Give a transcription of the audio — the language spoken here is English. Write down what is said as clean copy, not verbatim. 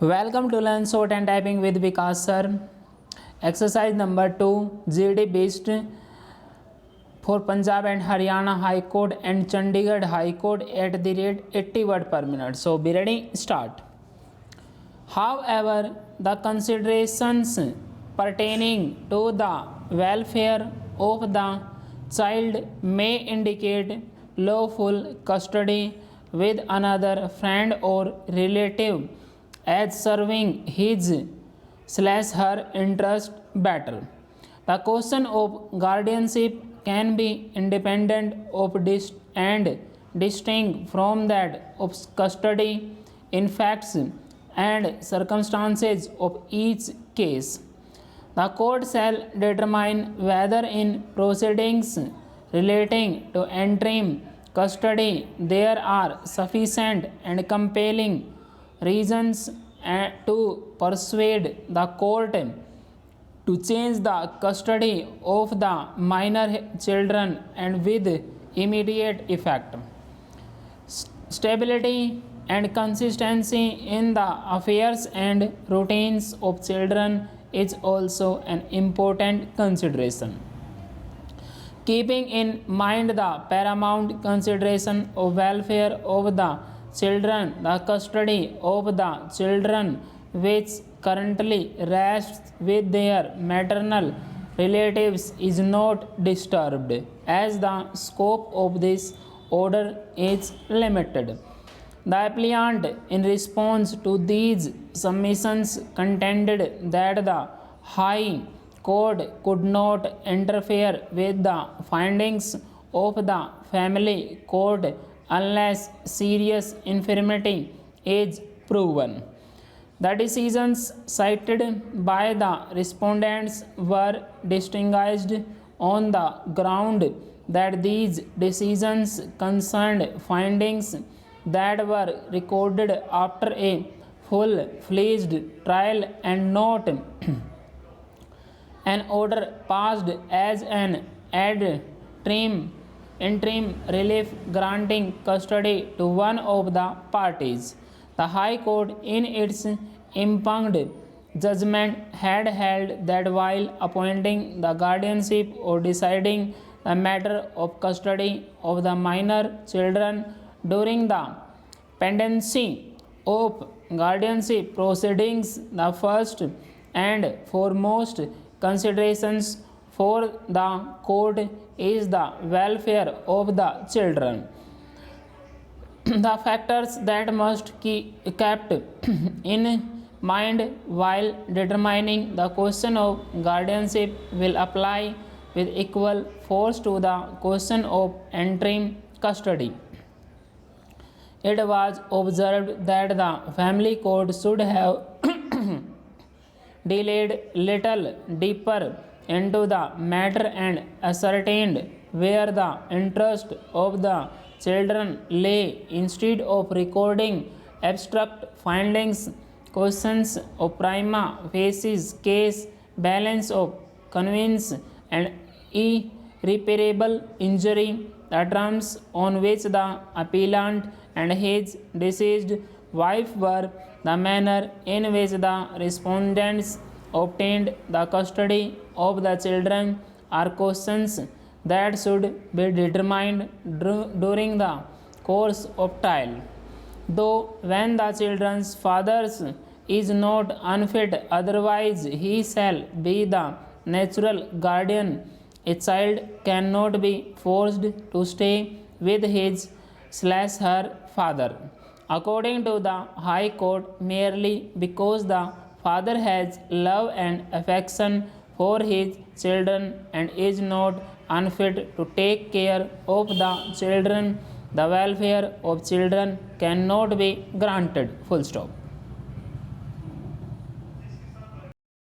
Welcome to Learn Short and Typing with Vikas sir. Exercise number 2 GD based for Punjab and Haryana High Court and Chandigarh High Court at the rate 80 word per minute. So be ready, start. However, the considerations pertaining to the welfare of the child may indicate lawful custody with another friend or relative as serving his/her interest better. The question of guardianship can be independent of and distinct from that of custody in facts and circumstances of each case. The court shall determine whether in proceedings relating to interim custody there are sufficient and compelling reasons to persuade the court to change the custody of the minor children and with immediate effect. Stability and consistency in the affairs and routines of children is also an important consideration. Keeping in mind the paramount consideration of welfare of the children, the custody of the children which currently rests with their maternal relatives is not disturbed, as the scope of this order is limited. The appellant, in response to these submissions, contended that the High Court could not interfere with the findings of the family court unless serious infirmity is proven. The decisions cited by the respondents were distinguished on the ground that these decisions concerned findings that were recorded after a full-fledged trial and not an order passed as an interim relief granting custody to one of the parties. The High Court, in its impugned judgment, had held that while appointing the guardianship or deciding the matter of custody of the minor children during the pendency of guardianship proceedings, the first and foremost considerations for the court is the welfare of the children. The factors that must be kept in mind while determining the question of guardianship will apply with equal force to the question of interim custody. It was observed that the family court should have delayed little deeper into the matter and ascertained where the interest of the children lay instead of recording abstract findings, questions of prima facie case, balance of convenience and irreparable injury, the terms on which the appellant and his deceased wife were, the manner in which the respondents obtained the custody of the children are questions that should be determined during the course of trial. Though when the children's father is not unfit, otherwise he shall be the natural guardian, a child cannot be forced to stay with his/her father, according to the High Court, merely because the father has love and affection for his children and is not unfit to take care of the children. The welfare of children cannot be granted. Full stop.